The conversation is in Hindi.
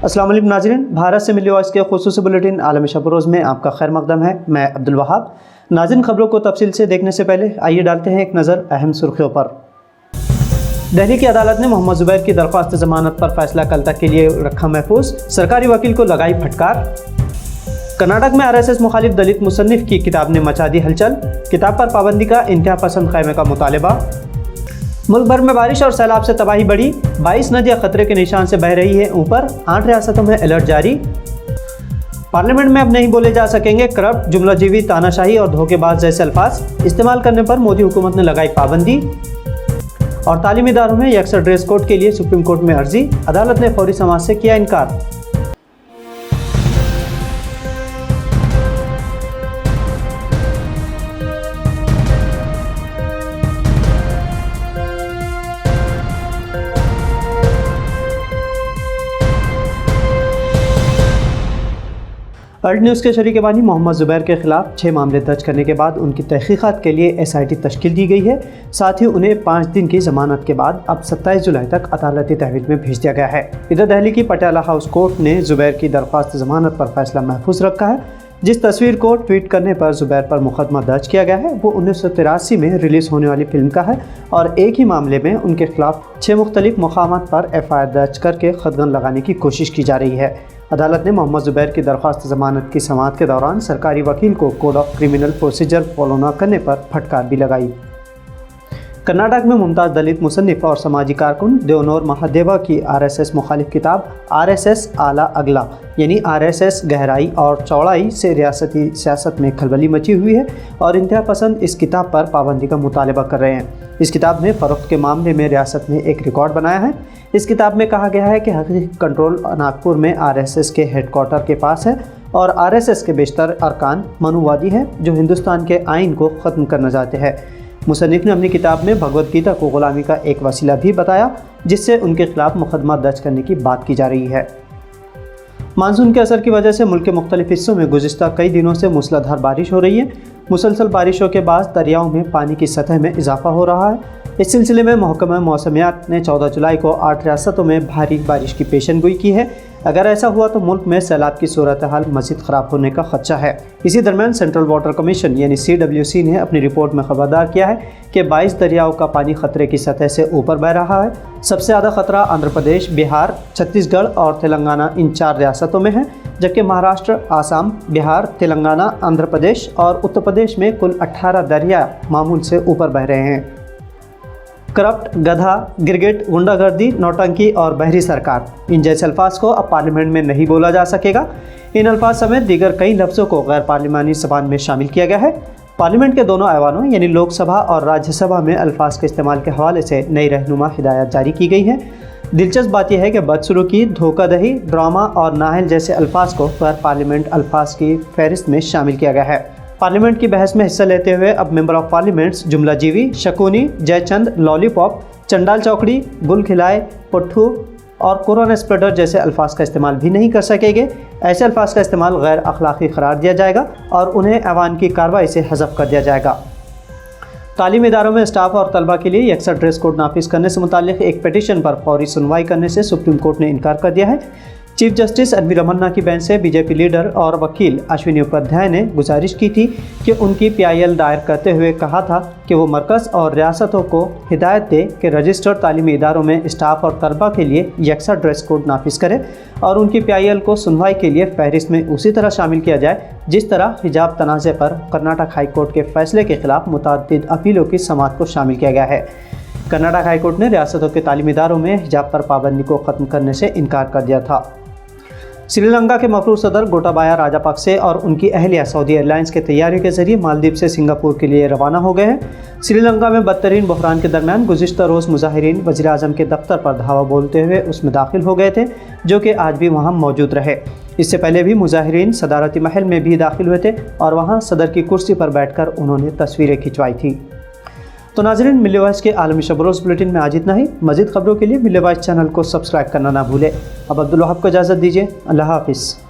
अस्सलाम वालेकुम नाज़रीन, भारत से मिली वॉइस के खुसूसी बुलेटिन आलमी शब रोज़ में आपका खैर मकदम है। मैं अब्दुल वहाब। नाज़रीन, खबरों को तफसील से देखने से पहले आइए डालते हैं एक नज़र अहम सुर्खियों पर। दिल्ली की अदालत ने मोहम्मद ज़ुबैर की दरख्वास्त ज़मानत पर फैसला कल तक के लिए रखा महफूज, सरकारी वकील को लगाई फटकार। कर्नाटक में RSS मुखालिफ दलित मुसन्निफ की किताब ने मचा दी हलचल, किताब पर पाबंदी का इंतहा पसंद ख़ैमे का मुतालबा। मुल्क भर में बारिश और सैलाब से तबाही बढ़ी, 22 नदियां खतरे के निशान से बह रही है ऊपर, 8 रियासतों में अलर्ट जारी। पार्लियामेंट में अब नहीं बोले जा सकेंगे करप्ट, जुमलाजीवी, तानाशाही और धोखेबाज जैसे अल्फाज, इस्तेमाल करने पर मोदी हुकूमत ने लगाई पाबंदी। और तालीमी इदारों में यकसा ड्रेस कोड के लिए सुप्रीम कोर्ट में अर्जी, अदालत ने फौरी समाज से किया इनकार। अर्ड न्यूज़ के शरीक बानी मोहम्मद ज़ुबैर के खिलाफ 6 मामले दर्ज करने के बाद उनकी तहकीक़ात के लिए SIT तश्कील दी गई है। साथ ही उन्हें 5 दिन की ज़मानत के बाद अब 27 जुलाई तक अदालती तहवील में भेज दिया गया है। इधर दिल्ली की पटियाला हाउस कोर्ट ने ज़ुबैर की दरख्वास्त ज़मानत पर फैसला महफूज रखा है। जिस तस्वीर को ट्वीट करने पर ज़ुबैर पर मुकदमा दर्ज किया गया है वो 1983 में रिलीज़ होने वाली फिल्म का है और एक ही मामले में उनके खिलाफ 6 मुख्तलिफ मकामात पर FIR दर्ज करके खतगन लगाने की कोशिश की जा रही है। अदालत ने मोहम्मद ज़ुबैर की दरख्वास्त ज़मानत की समाअत के दौरान सरकारी वकील को code of criminal procedure follow न करने पर फटकार भी लगाई। कर्नाटक में मुमताज़ दलित मुसन्निफ और समाजी कारकुन देवनोर महादेवा की RSS मुखालिफ किताब RSS आला अगला यानी RSS गहराई और चौड़ाई से रियासती सियासत में खलबली मची हुई है और इंतहा पसंद इस किताब पर पाबंदी का मुतालबा कर रहे हैं। इस किताब ने फ़रोख्त के मामले में रियासत में एक रिकॉर्ड बनाया है। इस किताब में कहा गया है कि हकीकी कंट्रोल नागपुर में RSS के हेडक्वार्टर के पास है और RSS के बेशतर अरकान मनुवादी हैं जो हिंदुस्तान के आइन को ख़त्म करना चाहते हैं। मुसन्निफ ने अपनी किताब में भगवद गीता को ग़ुलामी का एक वसीला भी बताया जिससे उनके खिलाफ मुकदमा दर्ज करने की बात की जा रही है। मानसून के असर की वजह से मुल्क के मुख्तलिफ हिस्सों में गुज़िश्ता कई दिनों से मूसलाधार बारिश हो रही है। मुसलसल बारिशों के बाद दरियाओं में पानी की सतह में इजाफा हो रहा है। इस सिलसिले में महकमा मौसमियात ने 14 जुलाई को 8 रियासतों में भारी बारिश की पेशनगोई की है। अगर ऐसा हुआ तो मुल्क में सैलाब की सूरत हाल मज़ीद ख़राब होने का खदशा है। इसी दरमियान सेंट्रल वाटर कमीशन यानी CWC ने अपनी रिपोर्ट में खबरदार किया है कि 22 दरियाओं का पानी खतरे की सतह से ऊपर बह रहा है। सबसे ज़्यादा खतरा आंध्र प्रदेश, बिहार, छत्तीसगढ़ और तेलंगाना इन 4 रियासतों में है, जबकि महाराष्ट्र, आसाम, बिहार, तेलंगाना, आंध्र प्रदेश और उत्तर प्रदेश में कुल 18 दरिया मामूल से ऊपर बह रहे हैं। करप्ट, गधा, गिरगिट, गुंडागर्दी, नौटंकी और बहरी सरकार, इन जैसे अल्फाज को अब पार्लियामेंट में नहीं बोला जा सकेगा। इन अल्फाज समेत दीगर कई लफ्ज़ों को गैर पार्लिमानी ज़बान में शामिल किया गया है। पार्लियामेंट के दोनों ऐवानों यानी लोकसभा और राज्यसभा में अल्फाज के इस्तेमाल के हवाले से नई रहनुमा हिदायत जारी की गई है। दिलचस्प बात यह है कि बदसलूकी, धोखाधड़ी, ड्रामा और नाहल जैसे अल्फाज को गैर पार्लियामेंट अल्फाज की फहरिस्त में शामिल किया गया है। पार्लियामेंट की बहस में हिस्सा लेते हुए अब मेंबर ऑफ पार्लियामेंट्स जुमलाजीवी, शकुनी, जयचंद, लॉलीपॉप, चंडाल चौकड़ी, गुल खिलाए, पुट्ठू और कोरोना स्प्रेडर जैसे अल्फाज का इस्तेमाल भी नहीं कर सकेंगे। ऐसे अल्फाज का इस्तेमाल गैर अखलाकी करार दिया जाएगा और उन्हें ऐवान की कार्रवाई से हज़फ कर दिया जाएगा। तालीमी इदारों में स्टाफ और तलबा के लिए यकसा ड्रेस कोड नाफिज करने से मुताल्लिक़ एक पिटीशन पर फौरी सुनवाई करने से सुप्रीम कोर्ट ने इनकार कर दिया है। Chief justice N V Ramana की बेंच से BJP लीडर और वकील अश्विनी उपाध्याय ने गुजारिश की थी कि उनकी PIL दायर करते हुए कहा था कि वो मरकज़ और रियासतों को हिदायत दे कि रजिस्टर्ड तालीमी इदारों में स्टाफ और तलबा के लिए यकसा ड्रेस कोड नाफिज करे और उनकी PIL को सुनवाई के लिए फहरिस्त में उसी तरह शामिल किया जाए जिस तरह हिजाब तनाज़े पर कर्नाटक हाई कोर्ट के फैसले के खिलाफ मुतअद्दिद अपीलों की समाअत को शामिल किया गया है। कर्नाटक हाई कोर्ट ने रियासतों के तालीमी इदारों में हिजाब पर पाबंदी को ख़त्म करने से इनकार कर दिया था। श्रीलंका के मफरूज़ सदर गोटाबाया राजापक्से और उनकी अहलिया सऊदी एयरलाइंस के तैयारियों के जरिए मालदीव से सिंगापुर के लिए रवाना हो गए हैं। श्रीलंका में बदतरीन बहरान के दरमियान गुज़िश्ता रोज़ मुजाहिरीन वज़ीर आज़म के दफ्तर पर धावा बोलते हुए उसमें दाखिल हो गए थे जो कि आज भी वहाँ मौजूद रहे। इससे पहले भी मुजाहिरीन सदारती महल में भी दाखिल हुए थे और वहाँ सदर की कुर्सी पर बैठकर उन्होंने तस्वीरें खिंचवाई थी। तो नाज़रीन, मिली वॉइस के आलमी शब रोज़ बुलेटिन में आज इतना ही। मज़ीद खबरों के लिए मिली वॉइस चैनल को सब्सक्राइब करना ना भूलें। अब अब्दुल वहाब को इजाज़त दीजिए। अल्लाह हाफ़िज़।